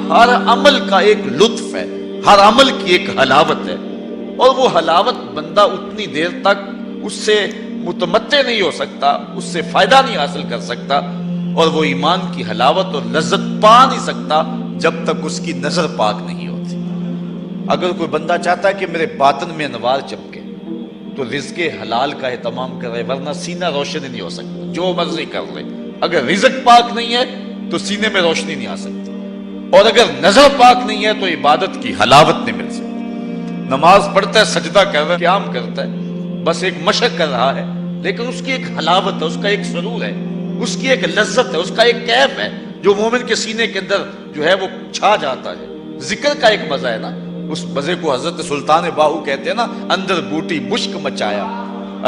ہر عمل کا ایک لطف ہے، ہر عمل کی ایک حلاوت ہے، اور وہ حلاوت بندہ اتنی دیر تک اس سے متمتع نہیں ہو سکتا، اس سے فائدہ نہیں حاصل کر سکتا، اور وہ ایمان کی حلاوت اور لذت پا نہیں سکتا جب تک اس کی نظر پاک نہیں ہوتی۔ اگر کوئی بندہ چاہتا ہے کہ میرے باطن میں انوار چمکے تو رزق حلال کا اہتمام کرے، ورنہ سینہ روشن نہیں ہو سکتا، جو مرضی کر لے۔ اگر رزق پاک نہیں ہے تو سینے میں روشنی نہیں آ سکتی، اور اگر نظر پاک نہیں ہے تو عبادت کی حلاوت نہیں مل سکتی۔ نماز پڑھتا ہے، سجدہ کر رہا ہے، قیام کرتا ہے، بس ایک مشق کر رہا ہے، لیکن اس کی ایک حلاوت ہے، اس کا ایک سرور ہے، اس کی ایک لذت ہے، اس کا ایک کیف ہے جو مومن کے سینے کے اندر جو ہے وہ چھا جاتا ہے۔ ذکر کا ایک مزہ ہے نا، اس مزے کو حضرت سلطان باہو کہتے ہیں نا، اندر بوٹی مشک مچایا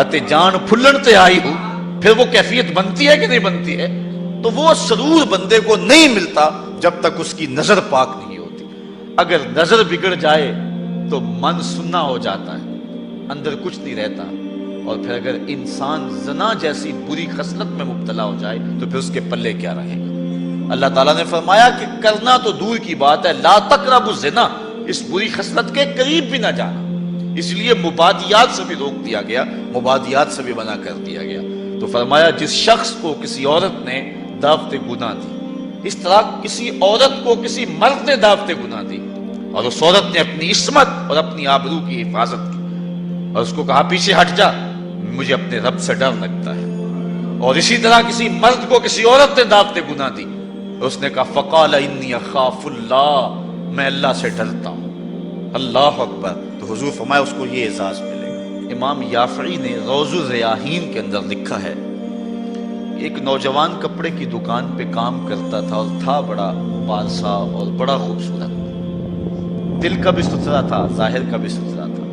اتے جان پھلن تے آئی ہوں۔ پھر وہ کیفیت بنتی ہے کہ نہیں بنتی ہے؟ تو وہ سرور بندے کو نہیں ملتا جب تک اس کی نظر پاک نہیں ہوتی۔ اگر نظر بگڑ جائے تو من سننا ہو جاتا ہے، اندر کچھ نہیں رہتا، اور پھر اگر انسان زنا جیسی بری خصلت میں مبتلا ہو جائے تو پھر اس کے پلے کیا رہے گا؟ اللہ تعالیٰ نے فرمایا کہ کرنا تو دور کی بات ہے، لا تقربوا الزنا، اس بری خصلت کے قریب بھی نہ جانا۔ اس لیے مبادیات سے بھی روک دیا گیا، مبادیات سے بھی منع کر دیا گیا۔ تو فرمایا جس شخص کو کسی عورت نے دعوت گناہ دی، اس طرح کسی عورت کو کسی مرد نے دعوت گناہ دی، اور اس عورت نے اپنی عصمت اور اپنی آبرو کی حفاظت کی، اور اس کو کہا پیچھے ہٹ جا، مجھے اپنے رب سے ڈر لگتا ہے۔ اور اسی طرح کسی مرد کو کسی عورت نے دعوت گناہ دی، اس نے کہا فقال انی اخاف اللہ، میں اللہ سے ڈرتا ہوں۔ اللہ اکبر۔ تو حضور فرمایا اس کو یہ اعزاز ملے گا۔ امام یافعی نے روض الریاحین کے اندر لکھا ہے، ایک نوجوان کپڑے کی دکان پہ کام کرتا تھا، اور تھا بڑا پارسا اور بڑا خوبصورت، دل کا بھی ستھرا تھا، ظاہر کا بھی ستھرا تھا،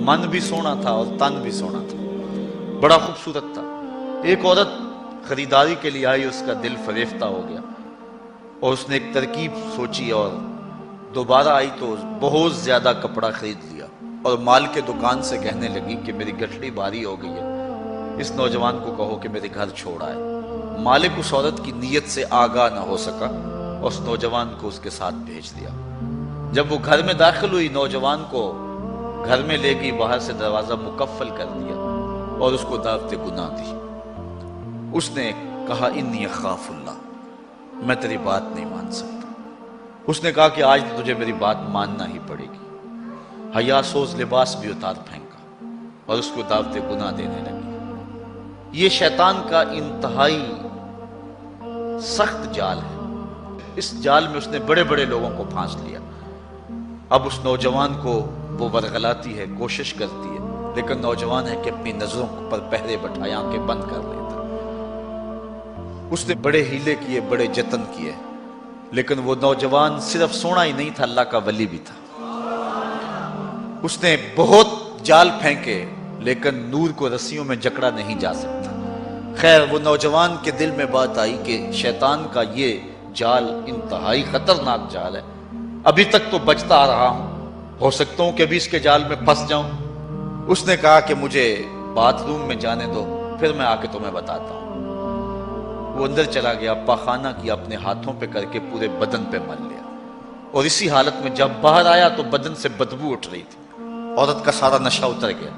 من بھی سونا تھا اور تن بھی سونا تھا، بڑا خوبصورت تھا۔ ایک عورت خریداری کے لیے آئی، اس کا دل فریفتہ ہو گیا، اور اس نے ایک ترکیب سوچی، اور دوبارہ آئی تو بہت زیادہ کپڑا خرید لیا، اور مال کے دکان سے کہنے لگی کہ میری گٹھڑی بھاری ہو گئی ہے، اس نوجوان کو کہو کہ میرے گھر چھوڑ آئے۔ مالک اس عورت کی نیت سے آگاہ نہ ہو سکا، اور اس نوجوان کو اس کے ساتھ بھیج دیا۔ جب وہ گھر میں داخل ہوئی، نوجوان کو گھر میں لے گئی، باہر سے دروازہ مقفل کر دیا، اور اس کو دعوت گناہ دی۔ اس نے کہا انی اخاف اللہ، میں تیری بات نہیں مان سکتا۔ اس نے کہا کہ آج تجھے میری بات ماننا ہی پڑے گی۔ حیا سوز لباس بھی اتار پھینکا، اور اس کو دعوت گناہ دینے لگی۔ یہ شیطان کا انتہائی سخت جال ہے، اس جال میں اس نے بڑے بڑے لوگوں کو پھانس لیا۔ اب اس نوجوان کو وہ ورغلاتی ہے، کوشش کرتی ہے، لیکن نوجوان ہے کہ اپنی نظروں پر پہرے بٹھائے، آنکھیں بند کر لیتا۔ اس نے بڑے ہیلے کیے، بڑے جتن کیے، لیکن وہ نوجوان صرف سونا ہی نہیں تھا، اللہ کا ولی بھی تھا۔ اس نے بہت جال پھینکے، لیکن نور کو رسیوں میں جکڑا نہیں جا سکتا۔ خیر، وہ نوجوان کے دل میں بات آئی کہ شیطان کا یہ جال انتہائی خطرناک جال ہے، ابھی تک تو بچتا آ رہا ہوں، ہو سکتا ہوں کہ ابھی اس کے جال میں پھنس جاؤں۔ اس نے کہا کہ مجھے باتھ روم میں جانے دو، پھر میں آ کے تمہیں بتاتا ہوں۔ وہ اندر چلا گیا، پاخانہ کیا، اپنے ہاتھوں پہ کر کے پورے بدن پہ مل لیا، اور اسی حالت میں جب باہر آیا تو بدن سے بدبو اٹھ رہی تھی، عورت کا سارا نشہ اتر گیا۔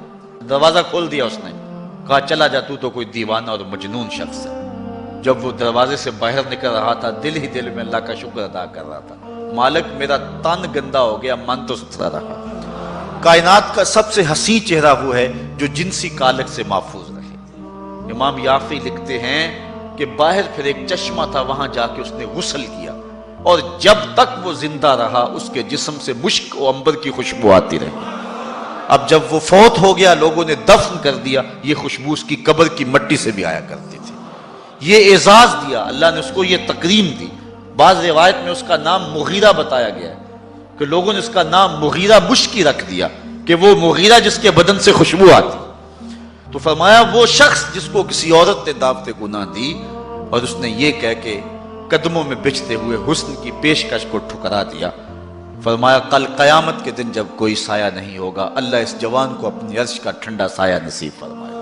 دروازہ کھول دیا، اس نے کہا چلا جا، تو کوئی دیوانہ اور مجنون شخص ہے۔ جب وہ دروازے سے باہر نکل رہا تھا، دل ہی دل میں اللہ کا شکر ادا کر رہا تھا، مالک میرا تن گندا ہو گیا، من تو ستھرا رہا۔ کائنات کا سب سے حسین چہرہ وہ ہے جو جنسی کالک سے محفوظ رہے۔ امام یافعی لکھتے ہیں کہ باہر پھر ایک چشمہ تھا، وہاں جا کے اس نے غسل کیا، اور جب تک وہ زندہ رہا اس کے جسم سے مشک و عنبر کی خوشبو آتی رہی۔ اب جب وہ فوت ہو گیا، لوگوں نے دفن کر دیا، یہ خوشبو اس کی قبر کی مٹی سے بھی آیا کرتی تھی۔ یہ اعزاز دیا اللہ نے اس کو، یہ تکریم دی۔ بعض روایت میں اس کا نام مغیرہ بتایا گیا ہے کہ لوگوں نے اس کا نام مغیرہ مشکی رکھ دیا، کہ وہ مغیرہ جس کے بدن سے خوشبو آتی۔ تو فرمایا وہ شخص جس کو کسی عورت نے دعوت گناہ دی، اور اس نے یہ کہہ کے قدموں میں بچھتے ہوئے حسن کی پیشکش کو ٹھکرا دیا، فرمایا کل قیامت کے دن جب کوئی سایہ نہیں ہوگا، اللہ اس جوان کو اپنی عرش کا ٹھنڈا سایہ نصیب فرمائے۔